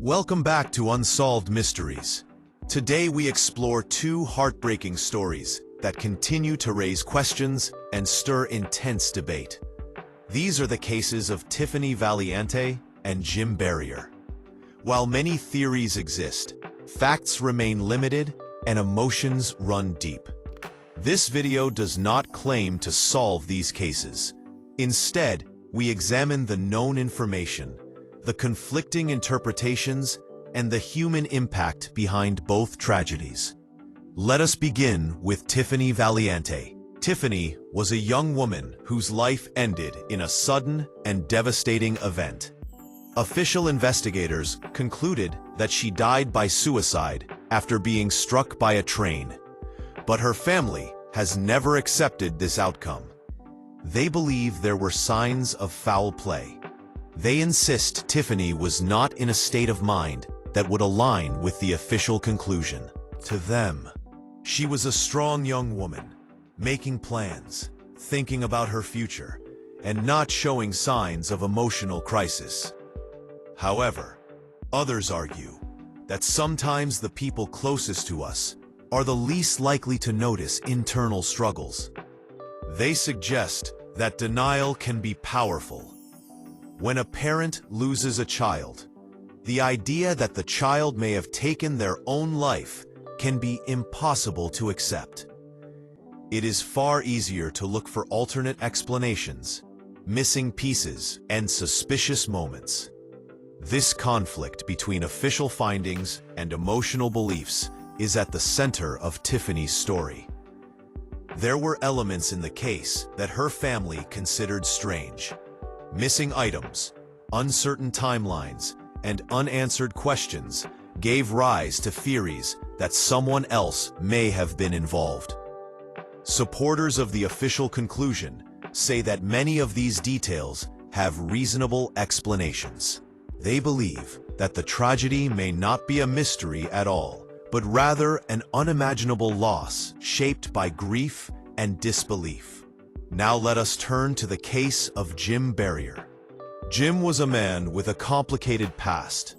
Welcome back to Unsolved Mysteries. Today we explore two heartbreaking stories that continue to raise questions and stir intense debate. These are the cases of Tiffany Valiante and Jim Barrier. While many theories exist, facts remain limited and emotions run deep. This video does not claim to solve these cases. Instead, we examine the known information, the conflicting interpretations, and the human impact behind both tragedies. Let us begin with Tiffany Valiante. Tiffany was a young woman whose life ended in a sudden and devastating event. Official investigators concluded that she died by suicide after being struck by a train. But her family has never accepted this outcome. They believe there were signs of foul play. They insist Tiffany was not in a state of mind that would align with the official conclusion. To them, she was a strong young woman, making plans, thinking about her future, and not showing signs of emotional crisis. However, others argue that sometimes the people closest to us are the least likely to notice internal struggles. They suggest that denial can be powerful. When a parent loses a child, the idea that the child may have taken their own life can be impossible to accept. It is far easier to look for alternate explanations, missing pieces, and suspicious moments. This conflict between official findings and emotional beliefs is at the center of Tiffany's story. There were elements in the case that her family considered strange. Missing items, uncertain timelines, and unanswered questions gave rise to theories that someone else may have been involved. Supporters of the official conclusion say that many of these details have reasonable explanations. They believe that the tragedy may not be a mystery at all, but rather an unimaginable loss shaped by grief and disbelief. Now let us turn to the case of Jim Barrier. Jim was a man with a complicated past.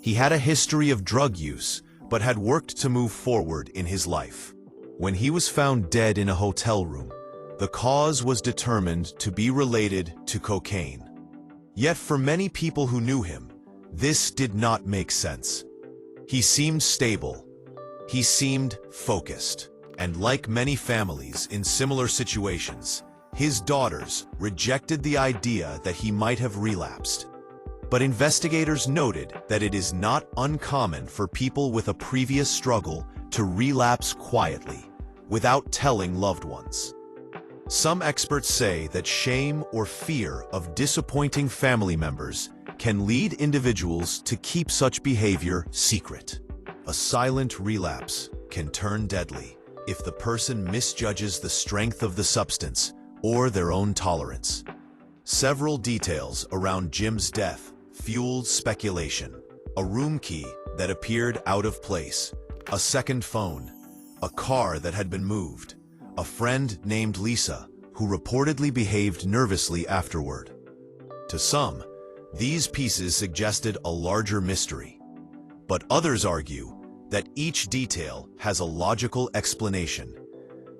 He had a history of drug use, but had worked to move forward in his life. When he was found dead in a hotel room, the cause was determined to be related to cocaine. Yet for many people who knew him, this did not make sense. He seemed stable. He seemed focused. And like many families in similar situations, his daughters rejected the idea that he might have relapsed. But investigators noted that it is not uncommon for people with a previous struggle to relapse quietly, without telling loved ones. Some experts say that shame or fear of disappointing family members can lead individuals to keep such behavior secret. A silent relapse can turn deadly if the person misjudges the strength of the substance or their own tolerance. Several details around Jim's death fueled speculation. A room key that appeared out of place, a second phone, a car that had been moved, a friend named Lisa who reportedly behaved nervously afterward. To some, these pieces suggested a larger mystery, but others argue that each detail has a logical explanation.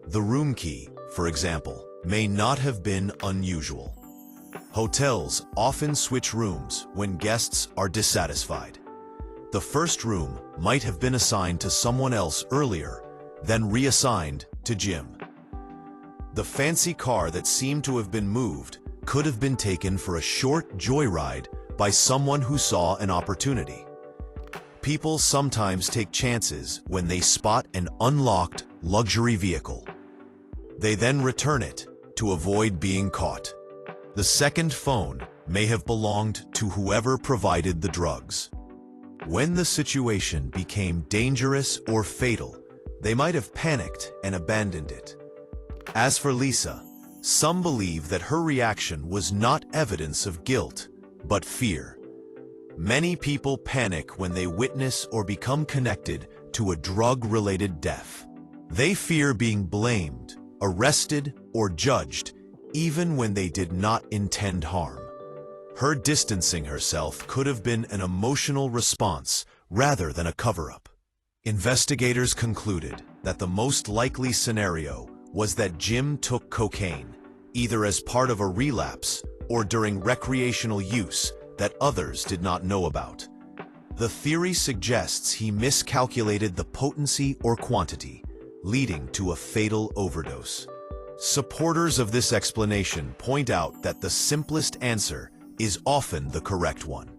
The room key, for example, may not have been unusual. Hotels often switch rooms when guests are dissatisfied. The first room might have been assigned to someone else earlier, then reassigned to Jim. The fancy car that seemed to have been moved could have been taken for a short joyride by someone who saw an opportunity. People sometimes take chances when they spot an unlocked luxury vehicle. They then return it to avoid being caught. The second phone may have belonged to whoever provided the drugs. When the situation became dangerous or fatal, they might have panicked and abandoned it. As for Lisa, some believe that her reaction was not evidence of guilt, but fear. Many people panic when they witness or become connected to a drug-related death. They fear being blamed, arrested, or judged, even when they did not intend harm. Her distancing herself could have been an emotional response rather than a cover-up. Investigators concluded that the most likely scenario was that Jim took cocaine, either as part of a relapse or during recreational use that others did not know about. The theory suggests he miscalculated the potency or quantity, leading to a fatal overdose. Supporters of this explanation point out that the simplest answer is often the correct one.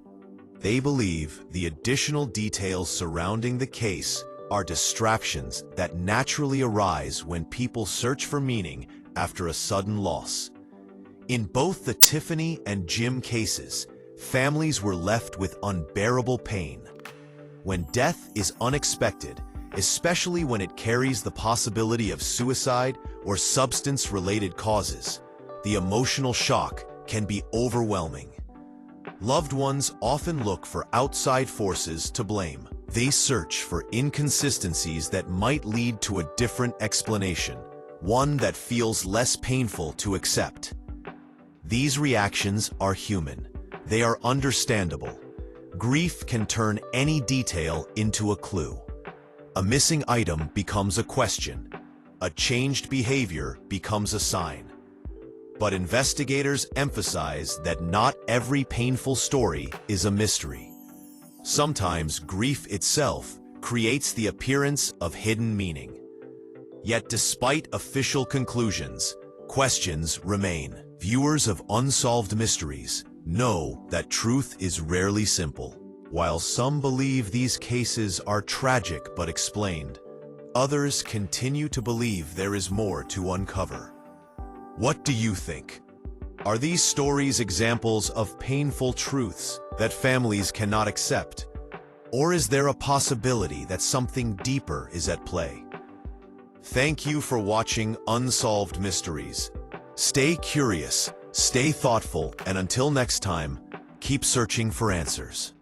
They believe the additional details surrounding the case are distractions that naturally arise when people search for meaning after a sudden loss. In both the Tiffany and Jim cases, families were left with unbearable pain. When death is unexpected, especially when it carries the possibility of suicide or substance-related causes, the emotional shock can be overwhelming. Loved ones often look for outside forces to blame. They search for inconsistencies that might lead to a different explanation, one that feels less painful to accept. These reactions are human. They are understandable. Grief can turn any detail into a clue. A missing item becomes a question. A changed behavior becomes a sign. But investigators emphasize that not every painful story is a mystery. Sometimes grief itself creates the appearance of hidden meaning. Yet despite official conclusions, questions remain. Viewers of Unsolved Mysteries know that truth is rarely simple. While some believe these cases are tragic but explained, others continue to believe there is more to uncover. What do you think? Are these stories examples of painful truths that families cannot accept? Or is there a possibility that something deeper is at play? Thank you for watching Unsolved Mysteries. Stay curious, stay thoughtful, and until next time, keep searching for answers.